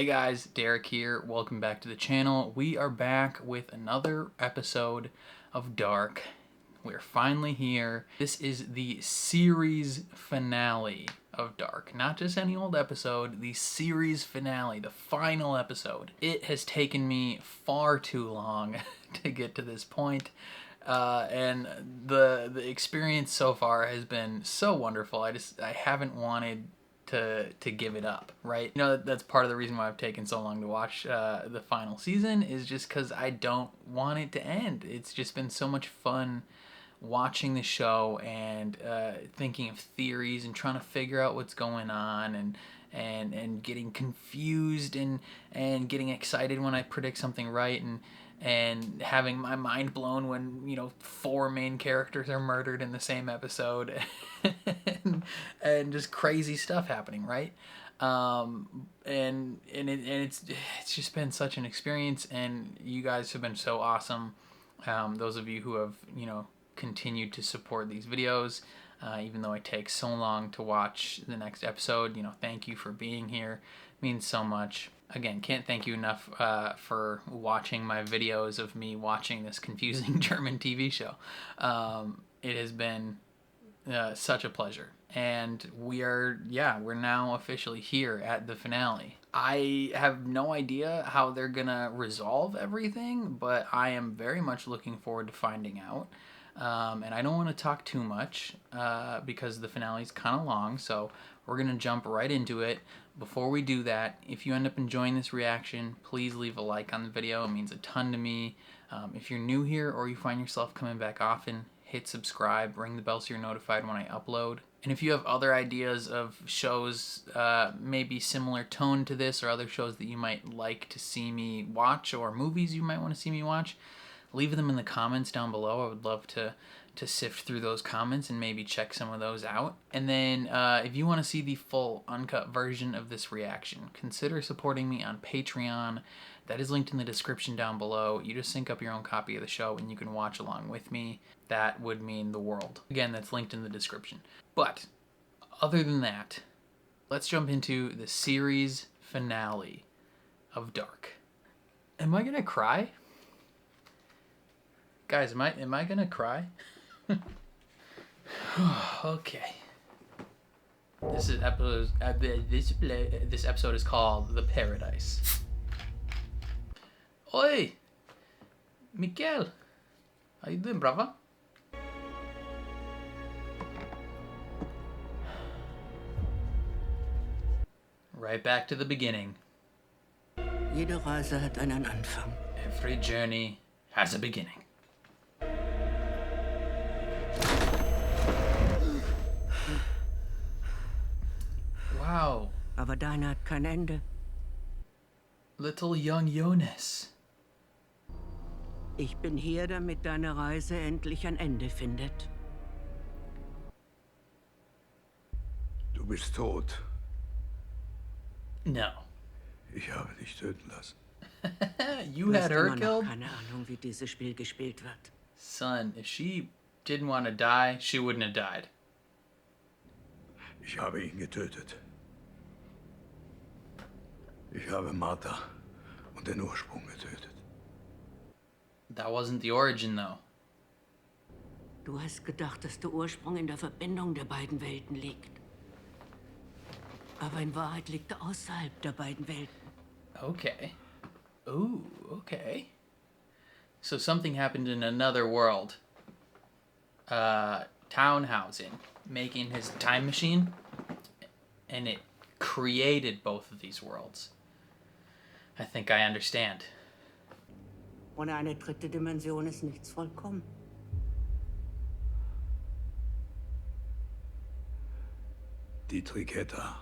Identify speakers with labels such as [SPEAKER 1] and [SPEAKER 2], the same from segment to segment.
[SPEAKER 1] Hey guys, Derek here. Welcome back to the channel. We are back with another episode of Dark. We're finally here. This is the series finale of Dark. Not just any old episode, the series finale, the final episode. It has taken me far too long to get to this point. And the experience so far has been so wonderful. I haven't wanted to give it up, right? You know, that's part of the reason why I've taken so long to watch the final season, is just because I don't want it to end. It's just been so much fun watching the show and thinking of theories and trying to figure out what's going on and getting confused and getting excited when I predict something right and having my mind blown when, you know, 4 main characters are murdered in the same episode and just crazy stuff happening, right? It's just been such an experience, and you guys have been so awesome. Those of you who have, you know, continued to support these videos, even though it takes so long to watch the next episode, you know, thank you for being here. It means so much. Again, can't thank you enough for watching my videos of me watching this confusing German TV show. It has been such a pleasure. And we're now officially here at the finale. I have no idea how they're gonna resolve everything, but I am very much looking forward to finding out. And I don't want to talk too much because the finale is kind of long, so we're going to jump right into it. Before we do that, if you end up enjoying this reaction, please leave a like on the video. It means a ton to me. If you're new here or you find yourself coming back often, hit subscribe, ring the bell so you're notified when I upload. And if you have other ideas of shows maybe similar tone to this, or other shows that you might like to see me watch, or movies you might want to see me watch, leave them in the comments down below. I would love to sift through those comments and maybe check some of those out. And then if you want to see the full uncut version of this reaction, consider supporting me on Patreon. That is linked in the description down below. You just sync up your own copy of the show and you can watch along with me. That would mean the world. Again, that's linked in the description. But other than that, let's jump into the series finale of Dark. Am I gonna cry? Guys, am I gonna cry? Okay. This episode is called The Paradise. Oi, Miguel, how you doing, brother? Right back to the beginning.
[SPEAKER 2] Jede Reise hat einen Anfang.
[SPEAKER 1] Every journey has a beginning. Wow.
[SPEAKER 2] Aber deine hat kein Ende.
[SPEAKER 1] Little young Jonas.
[SPEAKER 2] Ich bin hier, damit deine Reise endlich ein Ende findet.
[SPEAKER 3] Du bist tot.
[SPEAKER 1] No.
[SPEAKER 3] Ich habe dich töten lassen.
[SPEAKER 1] You had her killed?
[SPEAKER 2] Keine Ahnung, wie dieses Spiel gespielt wird.
[SPEAKER 1] Son, if she didn't want to die, she wouldn't have died.
[SPEAKER 3] Ich habe ihn getötet. Ich habe Marta und den Ursprung getötet.
[SPEAKER 1] That wasn't the origin, though.
[SPEAKER 2] Du hast gedacht, dass der Ursprung in der Verbindung der beiden Welten liegt. Aber in Wahrheit liegt er außerhalb der beiden Welten.
[SPEAKER 1] Okay. Ooh, okay. So something happened in another world. Tannhaus making his time machine, and it created both of these worlds. I think I understand.
[SPEAKER 2] Ohne eine dritte Dimension ist nichts vollkommen.
[SPEAKER 3] Die Triketta.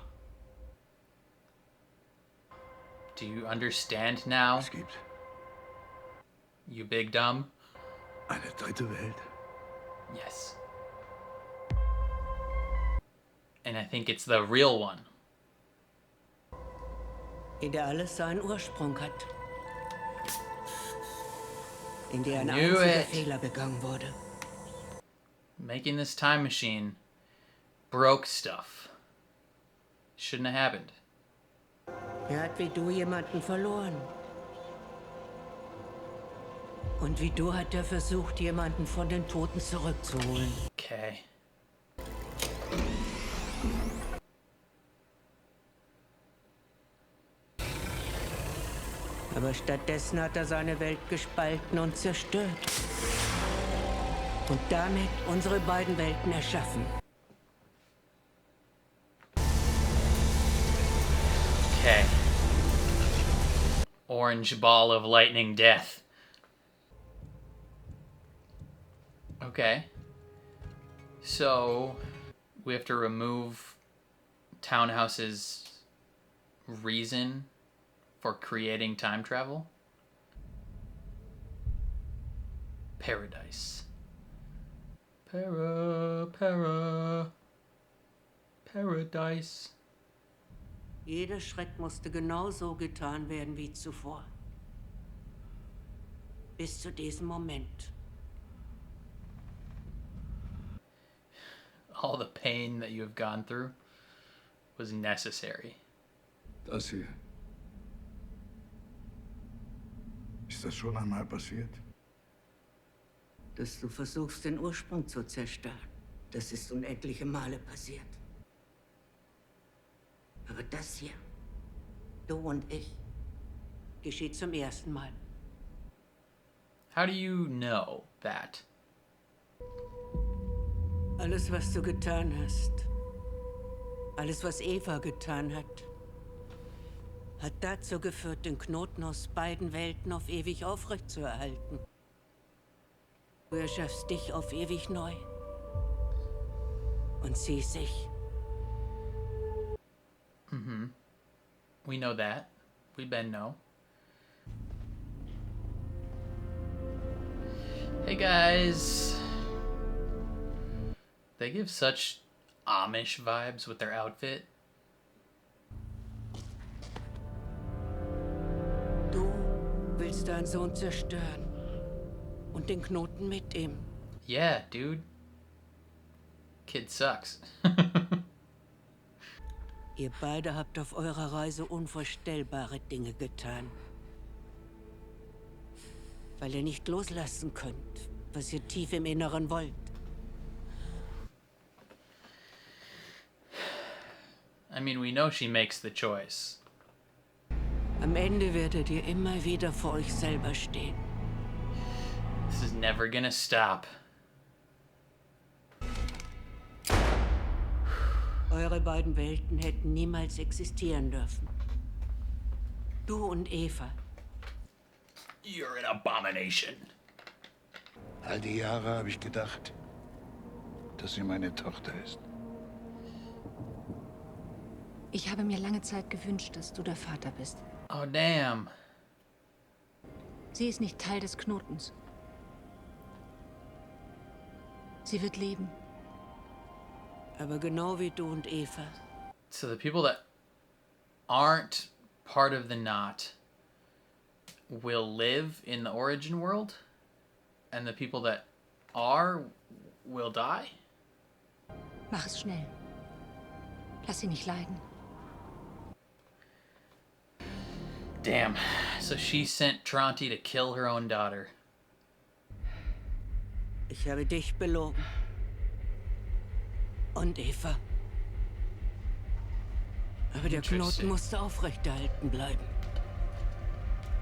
[SPEAKER 1] Do you understand now,
[SPEAKER 3] Es gibt
[SPEAKER 1] you big dumb?
[SPEAKER 3] eine dritte Welt.
[SPEAKER 1] Yes. And I think it's the real one.
[SPEAKER 2] In der alles seinen Ursprung hat. In der ein
[SPEAKER 1] Knew
[SPEAKER 2] einziger
[SPEAKER 1] it.
[SPEAKER 2] Fehler begangen wurde.
[SPEAKER 1] Making this time machine broke stuff. Shouldn't have happened.
[SPEAKER 2] Er hat wie du jemanden verloren. Und wie du hat er versucht, jemanden von den Toten zurückzuholen.
[SPEAKER 1] Okay.
[SPEAKER 2] Aber stattdessen hat er seine Welt gespalten und zerstört. Und damit unsere beiden Welten erschaffen.
[SPEAKER 1] Okay. Orange ball of lightning death. Okay. So, we have to remove Tannhaus's reason for creating time travel. Paradise. Paradise.
[SPEAKER 2] Jeder Schreck musste genauso getan werden wie zuvor. Bis zu diesem Moment.
[SPEAKER 1] All the pain that you have gone through was necessary.
[SPEAKER 3] Das hier. Ist das schon einmal passiert?
[SPEAKER 2] Dass du versuchst, den Ursprung zu zerstören. Das ist unendliche Male passiert. Aber das hier, du und ich, geschieht zum ersten Mal.
[SPEAKER 1] How do you know that?
[SPEAKER 2] Alles, was du getan hast, alles, was Eva getan hat dazu geführt, den Knoten aus beiden Welten auf ewig aufrechtzuerhalten. Du erschaffst dich auf ewig neu. Und sie sich.
[SPEAKER 1] We know that. We been know. Hey guys. They give such Amish vibes with their outfit.
[SPEAKER 2] Du willst deinen Sohn zerstören. Und den Knoten mit ihm.
[SPEAKER 1] Yeah, dude. Kid sucks.
[SPEAKER 2] Ihr beide habt auf eurer Reise unvorstellbare Dinge getan. Weil ihr nicht loslassen könnt, was ihr tief im Inneren wollt.
[SPEAKER 1] I mean, we know she makes the choice.
[SPEAKER 2] Am Ende werdet ihr immer wieder vor euch selber stehen.
[SPEAKER 1] This is never gonna stop.
[SPEAKER 2] Eure beiden Welten hätten niemals existieren dürfen. Du und Eva.
[SPEAKER 1] You're an abomination.
[SPEAKER 3] All die Jahre habe ich gedacht, dass sie meine Tochter ist.
[SPEAKER 4] Ich habe mir lange Zeit gewünscht, dass du der Vater bist.
[SPEAKER 1] Oh, damn.
[SPEAKER 4] Sie ist nicht Teil des Knotens. Sie wird leben.
[SPEAKER 2] Aber genau wie du und Eva.
[SPEAKER 1] So the people that aren't part of the knot will live in the origin world, and the people that are will die?
[SPEAKER 4] Mach es schnell. Lass sie nicht leiden.
[SPEAKER 1] Damn. So she sent Tronti to kill her own daughter.
[SPEAKER 2] Ich habe dich belogen. Und Eva. Aber der Knoten musste aufrechterhalten bleiben.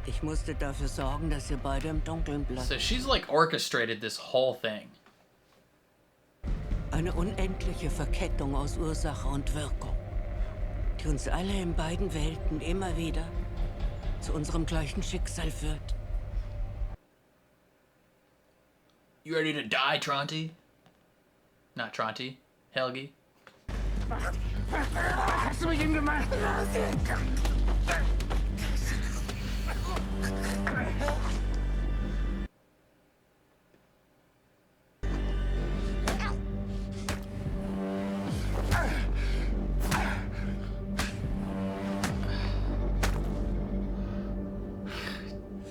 [SPEAKER 2] Ich musste dafür sorgen, dass ihr beide im Dunkeln bleibt.
[SPEAKER 1] So she's like orchestrated this whole thing.
[SPEAKER 2] Eine unendliche Verkettung aus Ursache und Wirkung, die uns alle in beiden Welten immer wieder zu unserem gleichen Schicksal führt.
[SPEAKER 1] You ready to die, Tronti? Not Tronti. Helgi.
[SPEAKER 5] Hast du mit ihm gemacht?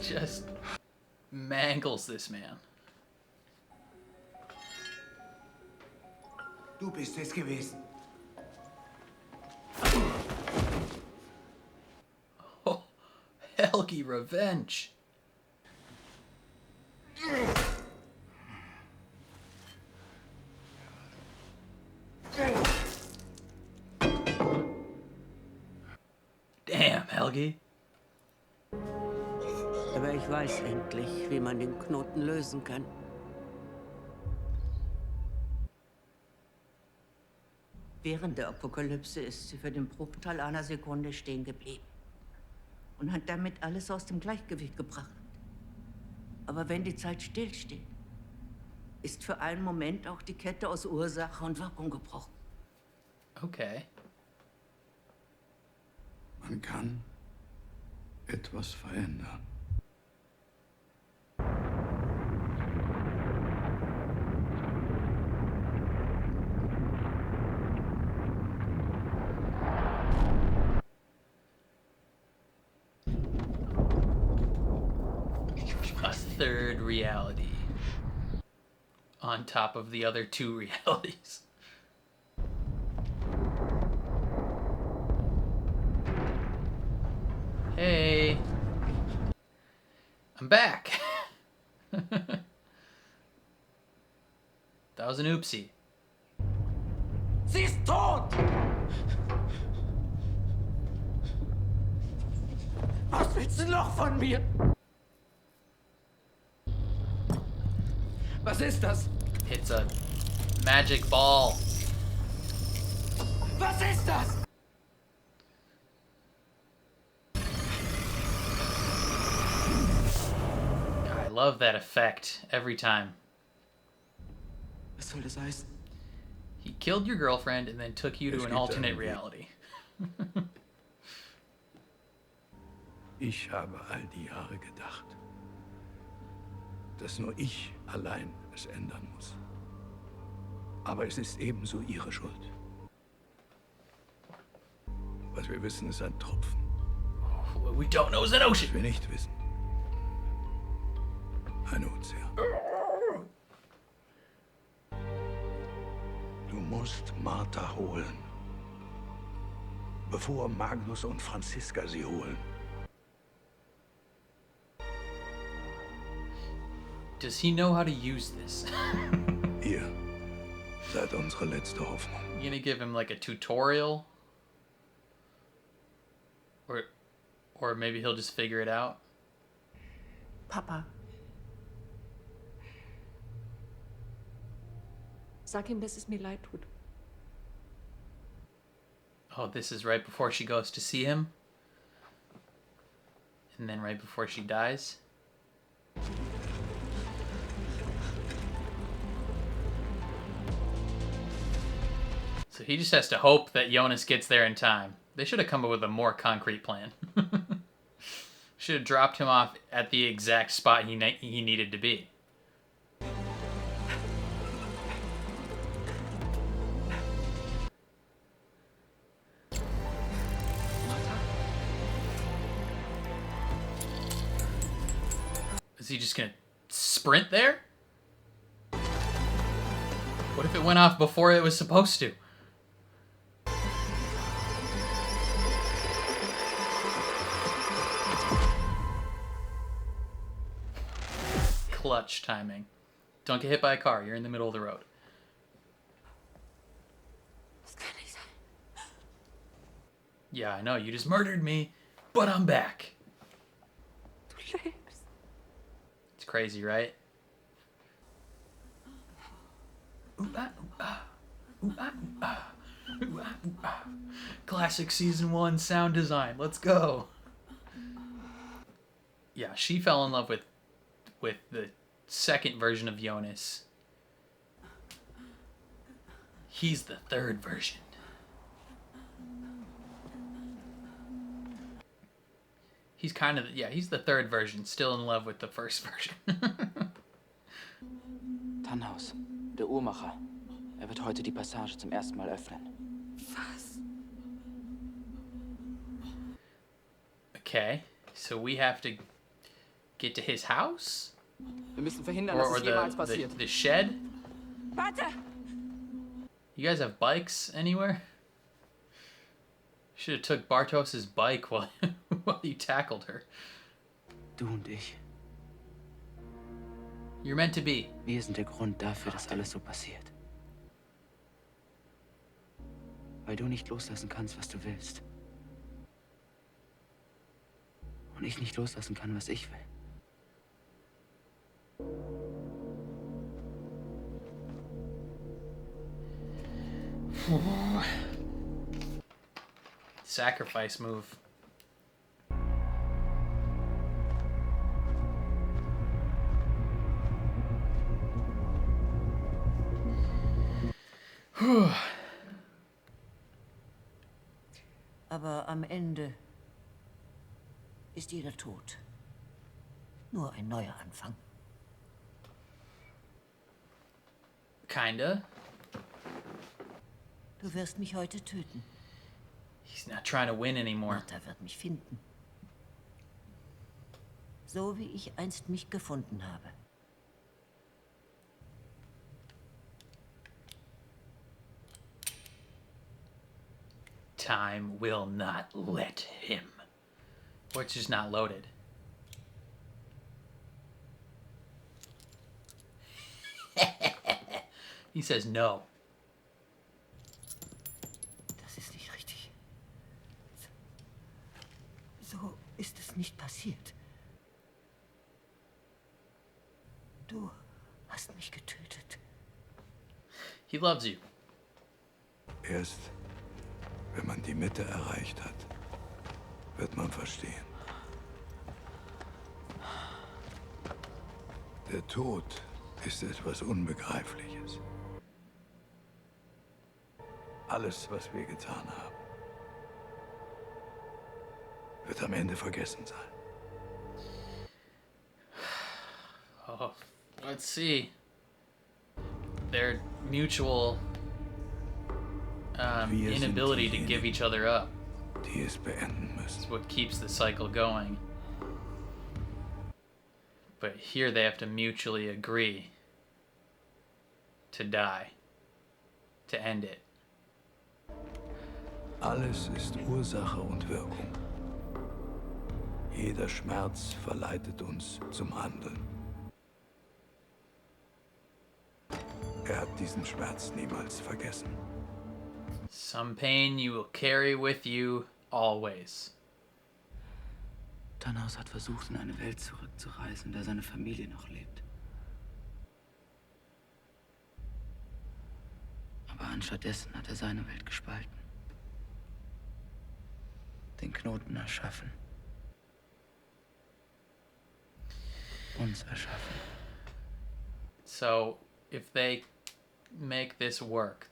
[SPEAKER 1] Just mangles this man.
[SPEAKER 5] Du bist es gewesen.
[SPEAKER 1] Helgi revenge. Damn, Helgi.
[SPEAKER 2] Aber ich weiß endlich, wie man den Knoten lösen kann. Während der Apokalypse ist sie für den Bruchteil einer Sekunde stehen geblieben und hat damit alles aus dem Gleichgewicht gebracht. Aber wenn die Zeit stillsteht, ist für einen Moment auch die Kette aus Ursache und Wirkung gebrochen.
[SPEAKER 1] Okay.
[SPEAKER 3] Man kann etwas verändern.
[SPEAKER 1] A third reality. On top of the other two realities. Hey. I'm back. That was an oopsie.
[SPEAKER 2] Sie ist tot! Was willst du noch von mir?
[SPEAKER 5] Was ist das?
[SPEAKER 1] It's a magic ball.
[SPEAKER 5] Was ist das?
[SPEAKER 1] I love that effect every time.
[SPEAKER 5] Was soll das heißen?
[SPEAKER 1] He killed your girlfriend and then took you to an alternate reality.
[SPEAKER 3] Ich habe all die Jahre gedacht, dass nur ich allein es ändern muss. Aber es ist ebenso ihre Schuld. Was wir wissen, ist ein Tropfen.
[SPEAKER 1] What we don't know is an ocean.
[SPEAKER 3] Was wir nicht wissen, ein Ozean. Du musst Marta holen, bevor Magnus und Franziska sie holen.
[SPEAKER 1] Does he know how to use this?
[SPEAKER 3] Ihr seid unsere letzte Hoffnung.
[SPEAKER 1] You gonna give him like a tutorial? Or maybe he'll just figure it out?
[SPEAKER 2] Papa,
[SPEAKER 4] Sag ihm, dass es mir leid tut.
[SPEAKER 1] Oh, this is right before she goes to see him? And then right before she dies? So he just has to hope that Jonas gets there in time. They should have come up with a more concrete plan. Should have dropped him off at the exact spot he needed to be. Is he just gonna sprint there? What if it went off before it was supposed to? Clutch timing. Don't get hit by a car. You're in the middle of the road.
[SPEAKER 4] Das kann nicht sein.
[SPEAKER 1] Yeah, I know. You just murdered me, but I'm back.
[SPEAKER 4] Du lebst.
[SPEAKER 1] It's crazy, right? Ooh, ah, ooh, ah. Ooh, ah, ooh, ah. Ooh, ah, ooh, ah. Classic season 1 sound design. Let's go. Yeah, she fell in love with the second version of Jonas. He's the third version. He's kind of, yeah, he's the third version, still in love with the first version.
[SPEAKER 5] Tannhaus, der Uhrmacher. Er wird heute die Passage zum ersten Mal öffnen.
[SPEAKER 4] Was?
[SPEAKER 1] Okay, so we have to get to his house?
[SPEAKER 5] Wir müssen verhindern,
[SPEAKER 1] Or
[SPEAKER 5] dass es jemals passiert.
[SPEAKER 1] the shed?
[SPEAKER 4] Warte!
[SPEAKER 1] You guys have bikes anywhere? Should have took Bartos's bike while Well, you tackled her.
[SPEAKER 5] Du und ich.
[SPEAKER 1] You're meant to be.
[SPEAKER 5] Wir sind der Grund dafür, dass alles so passiert. Weil du nicht loslassen kannst, was du willst. Und ich nicht loslassen kann, was ich will.
[SPEAKER 1] Sacrifice move.
[SPEAKER 2] Aber am Ende ist jeder tot. Nur ein neuer Anfang.
[SPEAKER 1] Kinda.
[SPEAKER 2] Du wirst mich heute töten.
[SPEAKER 1] He's not trying to win anymore.
[SPEAKER 2] Marta wird mich finden. So wie ich einst mich gefunden habe.
[SPEAKER 1] Time will not let him. Or it's just not loaded. He says no.
[SPEAKER 2] Das ist nicht richtig. So ist es nicht passiert. Du hast mich getötet.
[SPEAKER 1] He loves you.
[SPEAKER 3] Erst wenn man die Mitte erreicht hat, wird man verstehen. Der Tod ist etwas Unbegreifliches. Alles, was wir getan haben, wird am Ende vergessen sein.
[SPEAKER 1] Oh, let's see. Their mutual inability to give each other up
[SPEAKER 3] Die es beenden müssen.
[SPEAKER 1] is what keeps the cycle going. But here they have to mutually agree to die, to end it.
[SPEAKER 3] Alles ist Ursache und Wirkung. Jeder Schmerz verleitet uns zum Handeln. Er hat diesen Schmerz niemals vergessen.
[SPEAKER 1] Some pain you will carry with you always.
[SPEAKER 5] Tannhaus hat versucht, in eine Welt zurückzureisen, in der seine Familie noch lebt. Aber anstattdessen hat er seine Welt gespalten. Den Knoten erschaffen. Uns erschaffen.
[SPEAKER 1] So, if they make this work,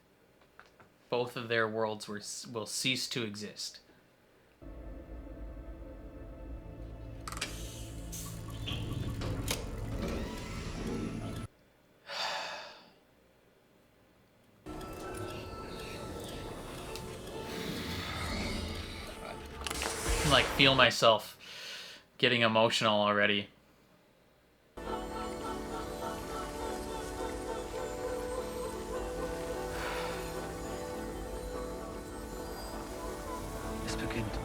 [SPEAKER 1] both of their worlds will cease to exist. I can, like, feel myself getting emotional already.
[SPEAKER 5] Es beginnt.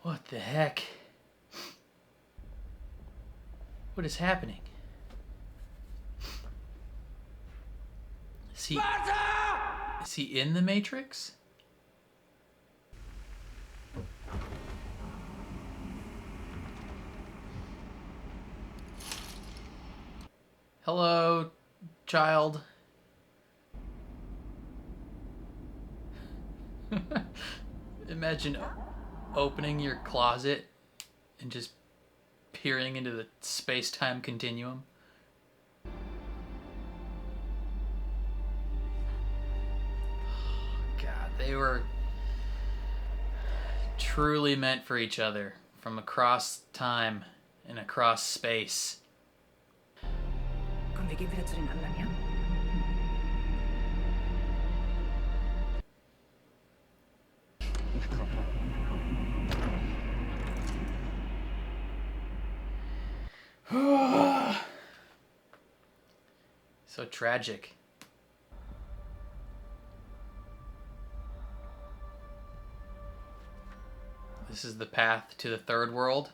[SPEAKER 1] What the heck? What is happening? Is he in the Matrix? Hello, child. Imagine opening your closet and just peering into the space-time continuum. God, they were truly meant for each other from across time and across space.
[SPEAKER 2] Komm, wir gehen wieder zu den anderen, ja?
[SPEAKER 1] So tragic. This is the path to the third world.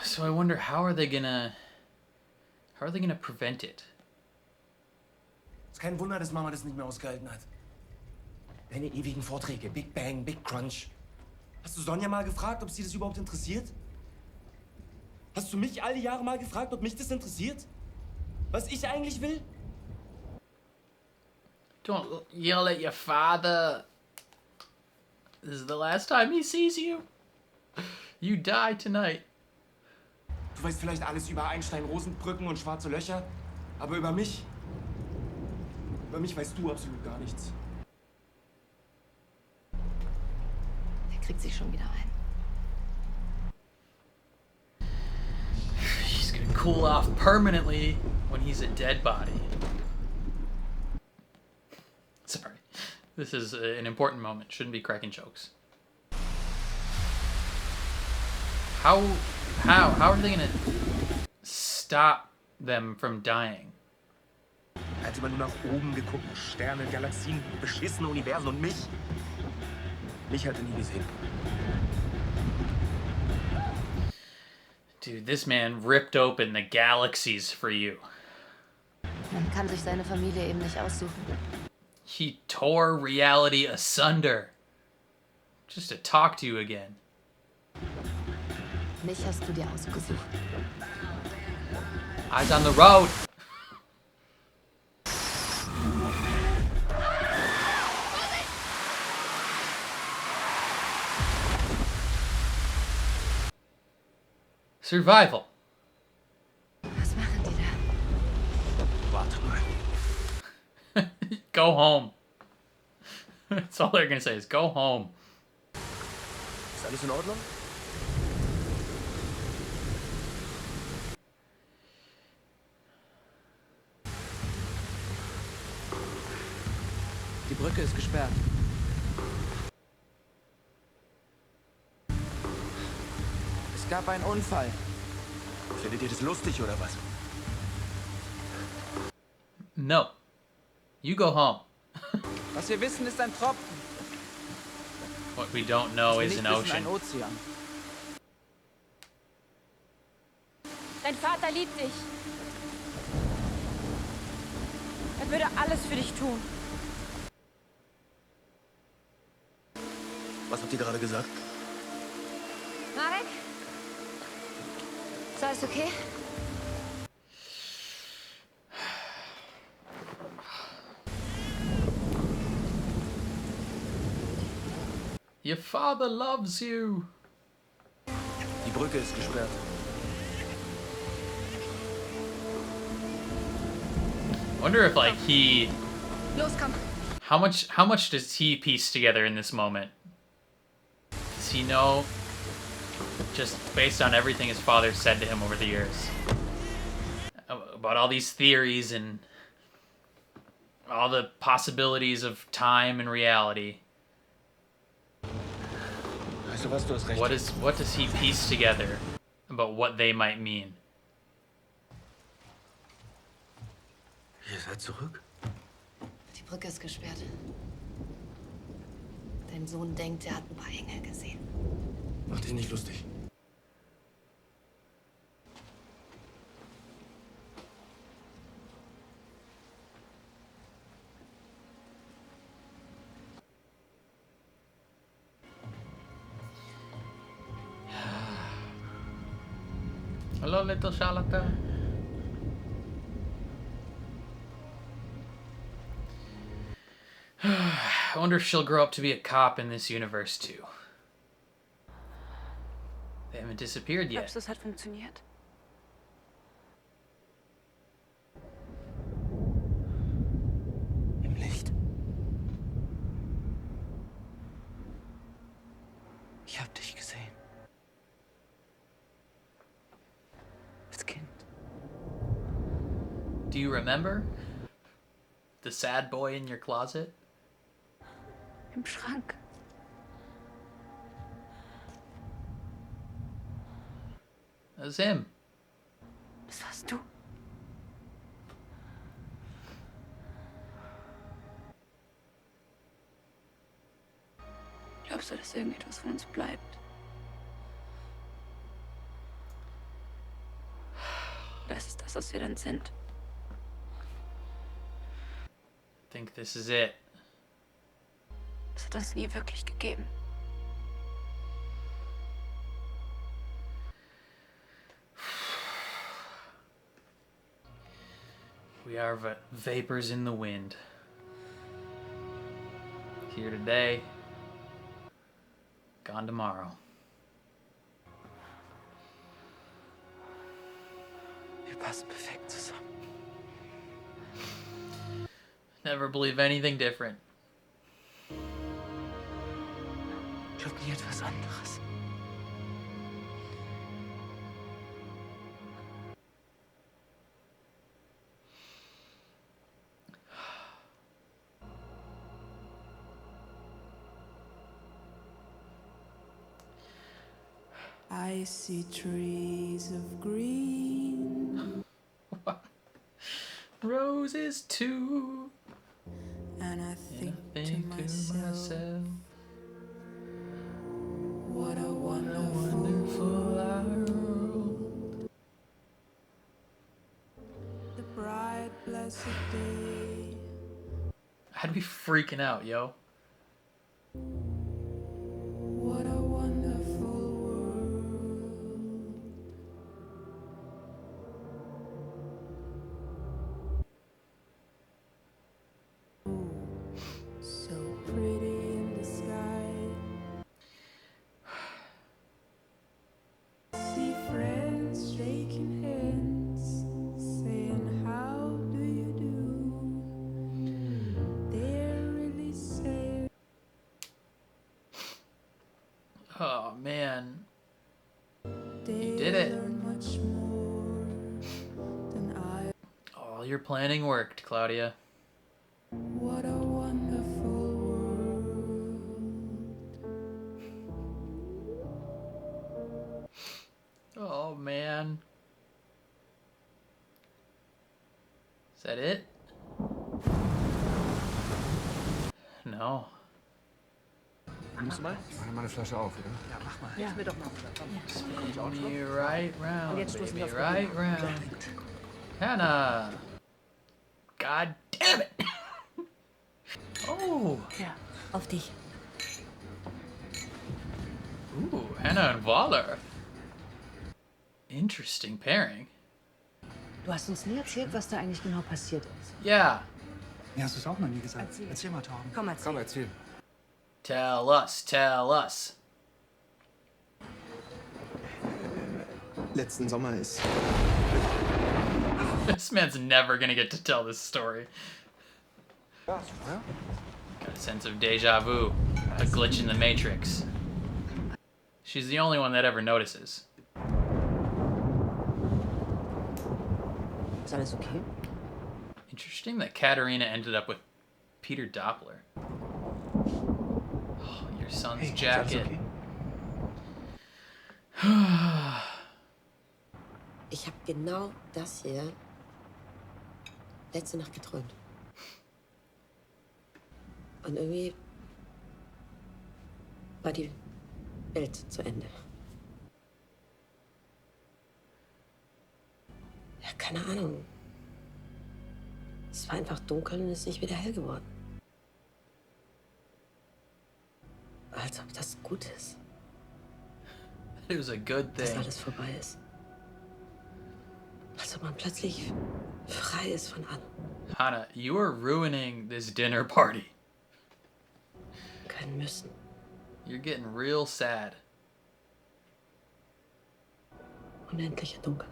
[SPEAKER 1] So I wonder how are they gonna prevent it?
[SPEAKER 6] Ist kein Wunder, dass Mama das nicht mehr ausgehalten hat. Deine ewigen Vorträge, Big Bang, Big Crunch. Hast du Sonja mal gefragt, ob sie das überhaupt interessiert? Hast du mich all die Jahre mal gefragt, ob mich das interessiert? Was ich eigentlich will?
[SPEAKER 1] Don't yell at your father. This is the last time he sees you. You die tonight.
[SPEAKER 6] Du weißt vielleicht alles über Einstein, Rosenbrücken und schwarze Löcher, aber über mich weißt du absolut gar nichts.
[SPEAKER 4] Er kriegt sich schon wieder ein.
[SPEAKER 1] He's gonna cool off permanently when he's a dead body. Sorry. This is an important moment. Shouldn't be cracking jokes. How are they gonna stop them from dying?
[SPEAKER 6] Er hat immer nur nach oben geguckt, Sterne, Galaxien, beschissene Universen und mich. Mich hat er nie gesehen.
[SPEAKER 1] Dude, this man ripped open the galaxies for you.
[SPEAKER 4] Man kann sich seine Familie eben nicht aussuchen.
[SPEAKER 1] He tore reality asunder just to talk to you again.
[SPEAKER 4] Mich hast du dir ausgesucht.
[SPEAKER 1] Eyes on the road. Survival.
[SPEAKER 4] Was machen die da?
[SPEAKER 6] Warte mal.
[SPEAKER 1] Go home. That's all they're gonna say is go home.
[SPEAKER 6] Ist alles in Ordnung?
[SPEAKER 5] Die Brücke ist gesperrt. Es gab einen Unfall.
[SPEAKER 6] Findet ihr das lustig oder was?
[SPEAKER 1] No. You go home.
[SPEAKER 5] Was wir wissen, ist ein Tropfen.
[SPEAKER 1] What we don't know
[SPEAKER 5] Wir
[SPEAKER 1] is
[SPEAKER 5] nicht
[SPEAKER 1] an
[SPEAKER 5] wissen, ein
[SPEAKER 1] ocean.
[SPEAKER 5] Ozean.
[SPEAKER 7] Dein Vater liebt dich. Er würde alles für dich tun.
[SPEAKER 6] Was habt ihr gerade gesagt?
[SPEAKER 4] Marek? Ist alles okay?
[SPEAKER 1] Your father loves you.
[SPEAKER 6] Die Brücke ist gesperrt.
[SPEAKER 1] Wonder if like he
[SPEAKER 4] Los, komm.
[SPEAKER 1] how much does he piece together in this moment? Does he know just based on everything his father said to him over the years about all these theories and all the possibilities of time and reality?
[SPEAKER 6] Weißt du was, du hast recht.
[SPEAKER 1] What does he piece together about what they might mean?
[SPEAKER 6] Ihr seid zurück?
[SPEAKER 4] Die Brücke ist gesperrt. Dein Sohn denkt, er hat ein paar Engel gesehen.
[SPEAKER 6] Mach dich nicht lustig.
[SPEAKER 1] little Charlotte. I wonder if she'll grow up to be a cop in this universe too. They haven't disappeared yet.
[SPEAKER 7] Glaubst du, es hat funktioniert?
[SPEAKER 6] Im Licht. Ich hab dich gesehen. Als Kind.
[SPEAKER 1] Do you remember the sad boy in your closet?
[SPEAKER 7] Im Schrank.
[SPEAKER 1] That was him.
[SPEAKER 7] Das warst du. Glaubst du, dass irgendetwas von uns bleibt? Das ist das, was wir dann sind.
[SPEAKER 1] I think this is it.
[SPEAKER 7] Das hat es nie wirklich gegeben.
[SPEAKER 1] We are vapors in the wind. Here today, gone tomorrow.
[SPEAKER 6] Wir passen perfekt zusammen.
[SPEAKER 1] Never believe anything different.
[SPEAKER 6] Glaub nie etwas anderes.
[SPEAKER 8] I see trees of green,
[SPEAKER 1] Roses too.
[SPEAKER 8] and I think,
[SPEAKER 1] Think
[SPEAKER 8] to myself, what a wonderful
[SPEAKER 1] world.
[SPEAKER 8] the bright blessed day.
[SPEAKER 1] I'd be freaking out, yo.
[SPEAKER 8] What a wonderful world. So pretty in the sky. See friends shaking hands, saying, how do you do? They're really saying.
[SPEAKER 1] Oh man,
[SPEAKER 8] You
[SPEAKER 1] did it.
[SPEAKER 8] Much more than I.
[SPEAKER 1] all your planning worked, Claudia.
[SPEAKER 8] What a wonderful world.
[SPEAKER 1] Oh man. Is that it? No.
[SPEAKER 3] Nimmst du mal? Ich mache mal eine Flasche auf, oder?
[SPEAKER 6] Ja, mach mal.
[SPEAKER 2] Hilf mir doch mal.
[SPEAKER 1] Spin me right round,
[SPEAKER 2] Und jetzt stoßen wir
[SPEAKER 1] baby,
[SPEAKER 2] auf
[SPEAKER 1] right round. Hannah! God damn it! Oh!
[SPEAKER 2] Ja, auf dich.
[SPEAKER 1] Ooh, Hannah and Waller. Interesting pairing.
[SPEAKER 4] Du hast uns nie erzählt, was da eigentlich genau passiert ist.
[SPEAKER 1] Yeah.
[SPEAKER 6] Mir hast du es auch noch nie gesagt. Erzähl mal, Torben.
[SPEAKER 2] Komm, erzähl.
[SPEAKER 3] Komm, erzähl.
[SPEAKER 1] Tell us, tell us.
[SPEAKER 9] Letzten Sommer ist
[SPEAKER 1] This man's never gonna get to tell this story. Got a sense of deja vu, a glitch in the Matrix. She's the only one that ever notices.
[SPEAKER 2] Ist alles okay?
[SPEAKER 1] Interesting that Katerina ended up with Peter Doppler. Oh, your son's jacket.
[SPEAKER 10] Ich habe genau das hier letzte Nacht geträumt. Und irgendwie war die Welt zu Ende. Ja, keine Ahnung. Es war einfach dunkel und es ist nicht wieder hell geworden. Als ob das gut ist,
[SPEAKER 1] It was a good
[SPEAKER 10] dass
[SPEAKER 1] thing.
[SPEAKER 10] alles vorbei ist. Als ob man plötzlich frei ist von allem.
[SPEAKER 1] Hannah, you are ruining this dinner party.
[SPEAKER 10] Kein Müssen.
[SPEAKER 1] You're getting real sad.
[SPEAKER 10] Unendliche Dunkelheit.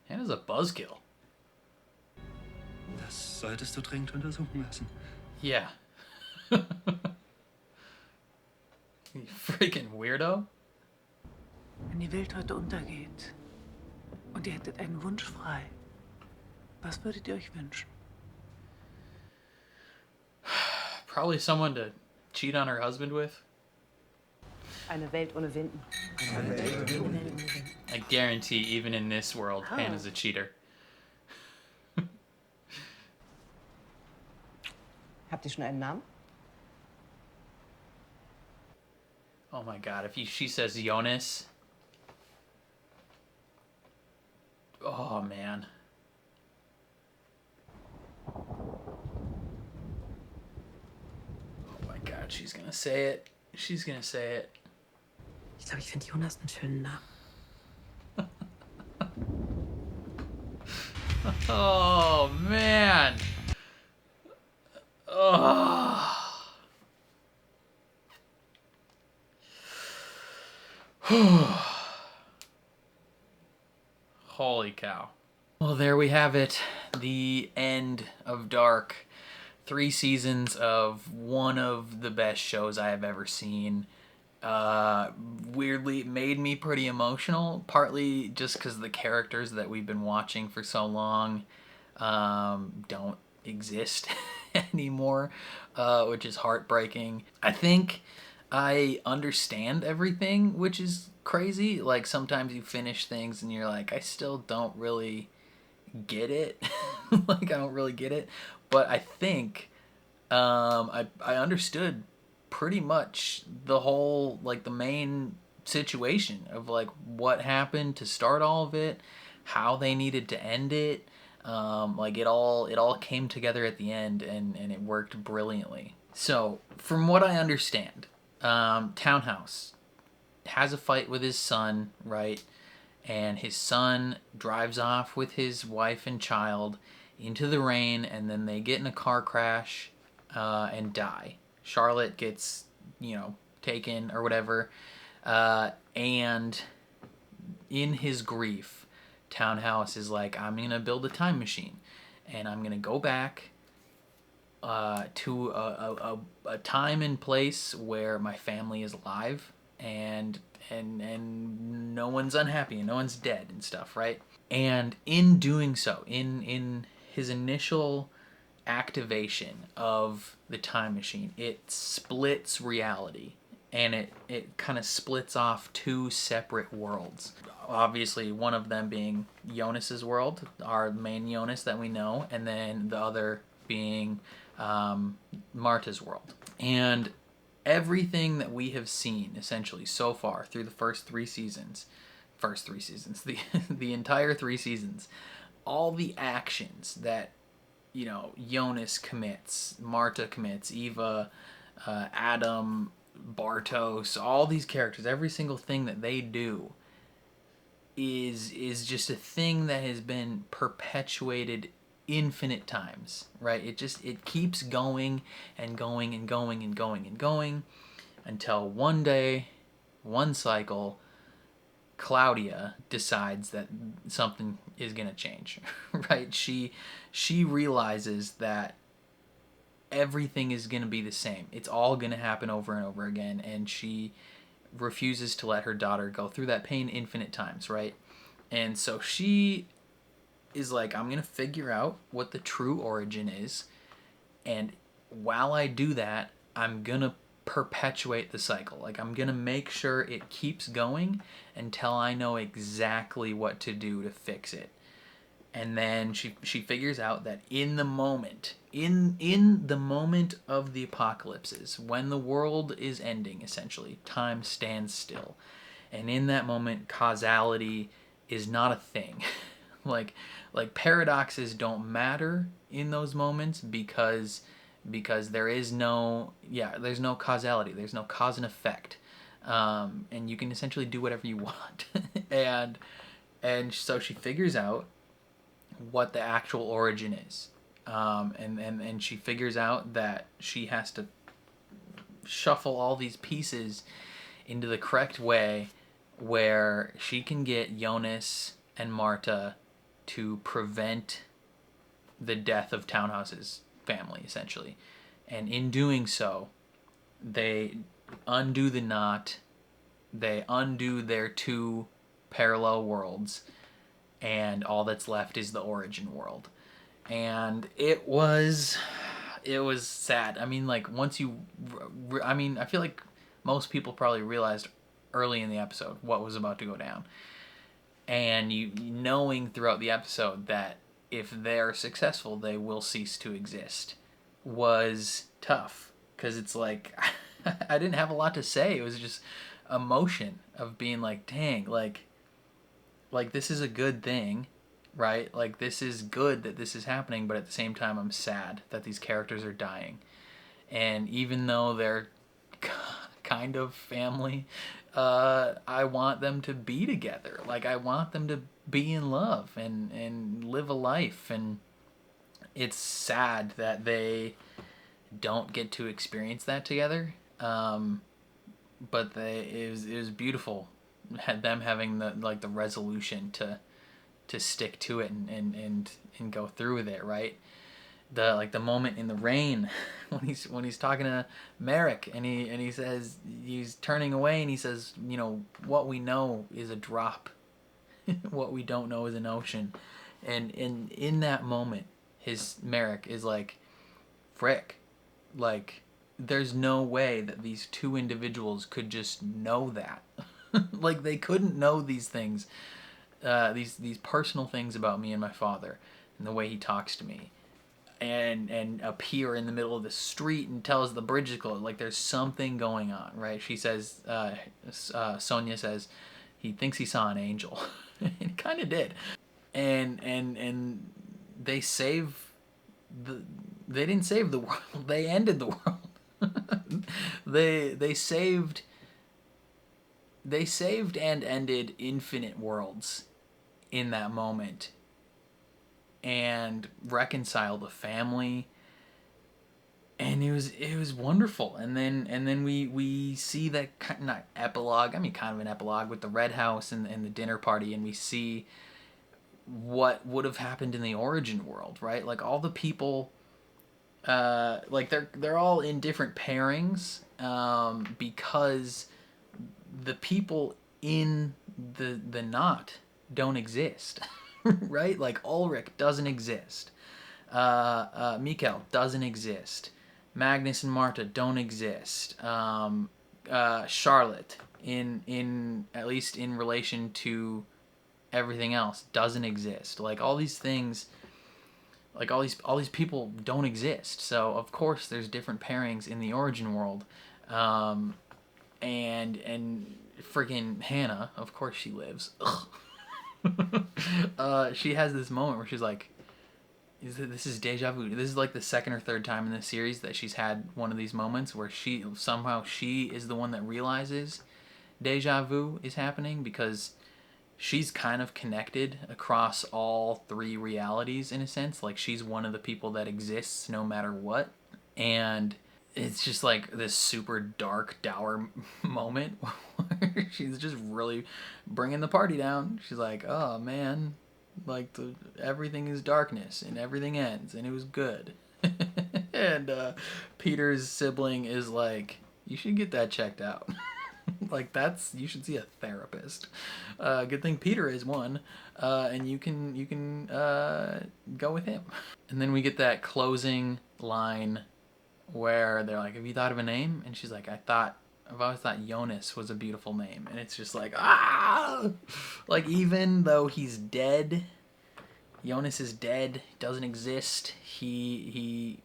[SPEAKER 1] Hannah's a buzzkill.
[SPEAKER 9] Das solltest du dringend untersuchen lassen.
[SPEAKER 1] Yeah. You freaking weirdo.
[SPEAKER 11] Wenn die Welt heute untergeht und ihr hättet einen Wunsch frei, was würdet ihr euch wünschen?
[SPEAKER 1] Probably someone to cheat on her husband with.
[SPEAKER 10] Eine Welt ohne Winden.
[SPEAKER 1] I guarantee, even in this world, Hannah's a cheater.
[SPEAKER 10] Habt ihr schon einen Namen?
[SPEAKER 1] Oh my god, if she says Jonas. Oh man. Oh my god, she's gonna say it. She's gonna say it.
[SPEAKER 10] Ich glaube, ich finde Jonas einen schönen Namen.
[SPEAKER 1] Oh man. Oh. Holy cow. Well, there we have it. The end of Dark. 3 seasons of one of the best shows I have ever seen. Weirdly, it made me pretty emotional, partly just because the characters that we've been watching for so long don't exist anymore, which is heartbreaking. I think I understand everything, which is crazy. Like, sometimes you finish things and you're like, I still don't really get it. Like, I don't really get it. But I think I understood pretty much the whole, like, the main situation of, like, what happened to start all of it, how they needed to end it. Like, it all came together at the end, and it worked brilliantly. So, from what I understand, Tannhaus has a fight with his son, right? And his son drives off with his wife and child into the rain, and then they get in a car crash and die. Charlotte gets, taken or whatever. And in his grief, Tannhaus is like, I'm going to build a time machine, and I'm going to go back to a time and place where my family is alive, and no one's unhappy and no one's dead and stuff, right? And in doing so, in his initial activation of the time machine, it splits reality, and it kind of splits off 2 separate worlds. Obviously, one of them being Jonas's world, our main Jonas that we know, and then the other being Marta's world. And everything that we have seen essentially so far through the first 3 seasons, the entire 3 seasons, all the actions that Jonas commits, Marta commits, Eva, Adam, Bartos, all these characters, every single thing that they do is just a thing that has been perpetuated infinite times, right? It keeps going and going and going and going and going until one day, one cycle, Claudia decides that something is going to change, right? She realizes that everything is going to be the same. It's all going to happen over and over again, and she refuses to let her daughter go through that pain infinite times, right? And so she is like, I'm going to figure out what the true origin is, and while I do that, I'm going to perpetuate the cycle. Like, I'm going to make sure it keeps going until I know exactly what to do to fix it. And then she figures out that in the moment, in the moment of the apocalypses, when the world is ending, essentially, time stands still. And in that moment, causality is not a thing. like paradoxes don't matter in those moments because there's no causality. There's no cause and effect. And you can essentially do whatever you want. and so she figures out what the actual origin is, and she figures out that she has to shuffle all these pieces into the correct way where she can get Jonas and Marta to prevent the death of Tannhaus's family, essentially. And in doing so, they undo the knot, they undo their two parallel worlds, and all that's left is the origin world. And it was sad. I mean, like, once you, I mean, I feel like most people probably realized early in the episode what was about to go down. And you knowing throughout the episode that if they're successful, they will cease to exist was tough. Because it's like, I didn't have a lot to say. It was just emotion of being like, dang, like this is a good thing, right? Like, this is good that this is happening, but at the same time, I'm sad that these characters are dying. And even though they're kind of family, I want them to be together. Like, I want them to be in love and live a life. And it's sad that they don't get to experience that together. But it was beautiful. Had them having the resolution to stick to it and go through with it, right? The moment in the rain when he's talking to Merrick and he says he's turning away and he says, you know, what we know is a drop, what we don't know is an ocean, and in that moment his Merrick is like, frick, like there's no way that these two individuals could just know that. Like, they couldn't know these things, these personal things about me and my father and the way he talks to me, and appear in the middle of the street and tells the bridge to close. Like, there's something going on, right? She says, Sonia says, he thinks he saw an angel. And he kind of did. And they didn't save the world. They ended the world. They saved and ended infinite worlds in that moment, and reconciled a family, and it was wonderful. And then we see that, not epilogue, I mean kind of an epilogue, with the red house and the dinner party, and we see what would have happened in the origin world, right? Like, all the people, like they're all in different pairings, because the people in the knot don't exist. Right? Like, Ulrich doesn't exist, Mikkel doesn't exist, Magnus and Marta don't exist, Charlotte, in at least in relation to everything else, doesn't exist. Like, all these things, like all these people don't exist. So of course there's different pairings in the origin world. And freaking Hannah, of course she lives. She has this moment where she's like, this is deja vu. This is like the second or third time in the series that she's had one of these moments where she is the one that realizes deja vu is happening, because she's kind of connected across all three realities in a sense. Like, she's one of the people that exists no matter what. And it's just like this super dark, dour moment where she's just really bringing the party down. She's like, oh man, like everything is darkness and everything ends and it was good. And Peter's sibling is like, you should get that checked out. Like, you should see a therapist. Good thing Peter is one, and you can go with him. And then we get that closing line where they're like, have you thought of a name? And she's like, I've always thought Jonas was a beautiful name. And it's just like, like, even though he's dead, Jonas is dead, doesn't exist, he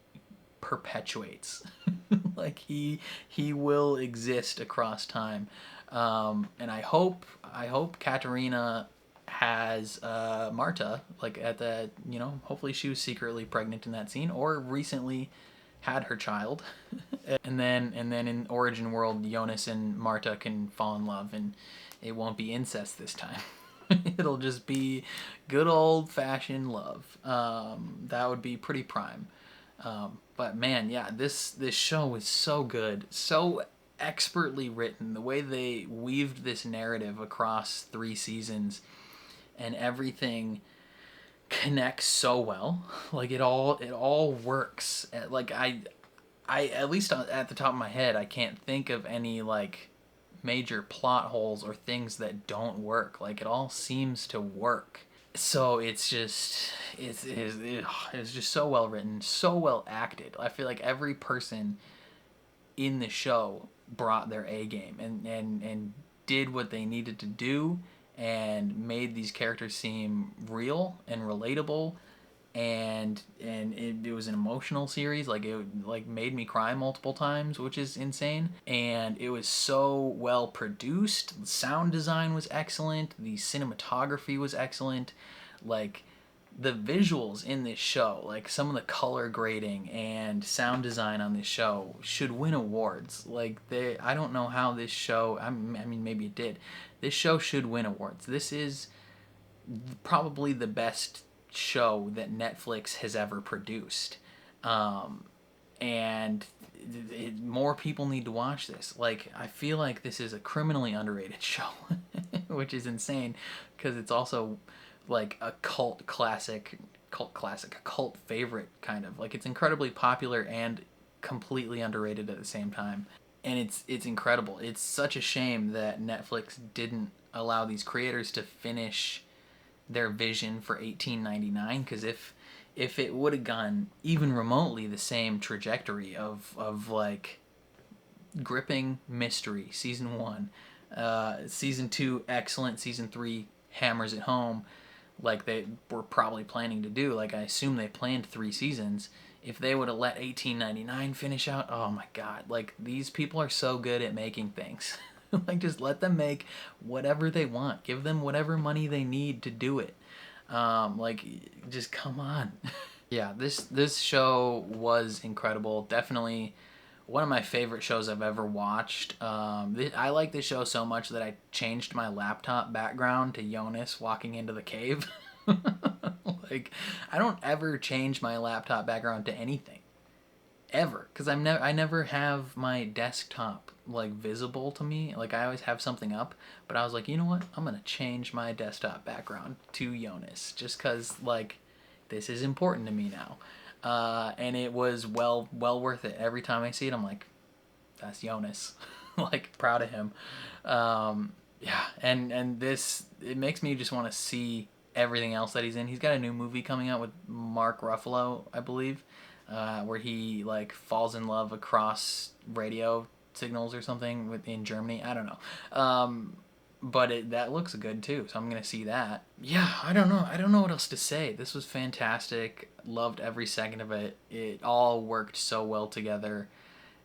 [SPEAKER 1] perpetuates. Like, he will exist across time. And I hope Katerina has Marta, like, at the, you know, hopefully she was secretly pregnant in that scene, or recently had her child. and then in origin world, Jonas and Marta can fall in love, and it won't be incest this time. It'll just be good old-fashioned love. That would be pretty prime. But man, yeah, this show is so good, so expertly written. The way they weaved this narrative across 3 seasons, and everything connects so well. Like it all works. Like I at least at the top of my head, I can't think of any like major plot holes or things that don't work. Like it all seems to work. So it's just it's just so well written, so well acted. I feel like every person in the show brought their A game and did what they needed to do and made these characters seem real and relatable, and it was an emotional series. Like it like made me cry multiple times, which is insane. And it was so well produced. The sound design was excellent, the cinematography was excellent. Like the visuals in this show, like some of the color grading and sound design on this show should win awards. Like I don't know how this show, I mean maybe it did. This show should win awards. This is probably the best show that Netflix has ever produced. And more people need to watch this. Like I feel like this is a criminally underrated show, which is insane because it's also like a cult classic, a cult favorite kind of. Like it's incredibly popular and completely underrated at the same time. And it's incredible. It's such a shame that Netflix didn't allow these creators to finish their vision for $18.99, because if it would have gone even remotely the same trajectory of like gripping mystery, season 1, season 2 excellent, season 3 hammers it home, like they were probably planning to do. Like I assume they planned 3 seasons. If they would have let $18.99 finish out, oh my god, like these people are so good at making things. Like just let them make whatever they want. Give them whatever money they need to do it. Like just come on. Yeah, this show was incredible. Definitely one of my favorite shows I've ever watched. I like this show so much that I changed my laptop background to Jonas walking into the cave. Like I don't ever change my laptop background to anything ever, because I never have my desktop like visible to me. Like I always have something up, but I was like, you know what, I'm gonna change my desktop background to Jonas just because like this is important to me now. And it was well worth it. Every time I see it, I'm like, that's Jonas. Like proud of him. Yeah, and this, it makes me just want to see everything else that he's in. He's got a new movie coming out with Mark Ruffalo, I believe, where he like falls in love across radio signals or something in Germany. I don't know. But that looks good too, so I'm gonna see that. Yeah, I don't know what else to say. This was fantastic. Loved every second of it. It all worked so well together,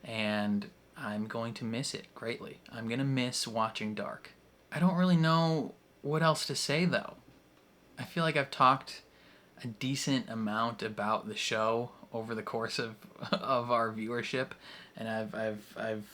[SPEAKER 1] and I'm going to miss it greatly. I'm gonna miss watching Dark. I don't really know what else to say though. I feel like I've talked a decent amount about the show over the course of our viewership, and I've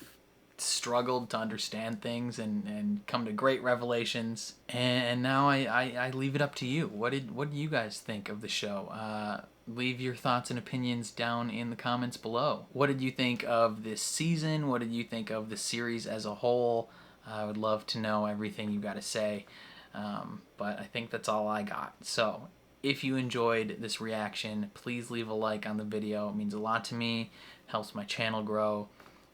[SPEAKER 1] struggled to understand things and come to great revelations, and now I leave it up to you. What do you guys think of the show? Leave your thoughts and opinions down in the comments below. What did you think of this season? What did you think of the series as a whole? I would love to know everything you got to say. But I think that's all I got. So if you enjoyed this reaction, please leave a like on the video. It means a lot to me, helps my channel grow.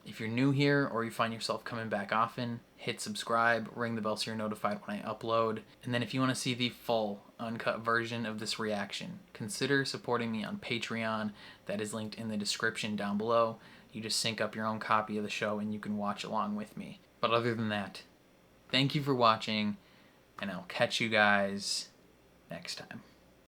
[SPEAKER 1] If you're new here or you find yourself coming back often, hit subscribe, ring the bell so you're notified when I upload. And then if you want to see the full uncut version of this reaction, consider supporting me on Patreon. That is linked in the description down below. You just sync up your own copy of the show and you can watch along with me. But other than that, thank you for watching, and I'll catch you guys next time.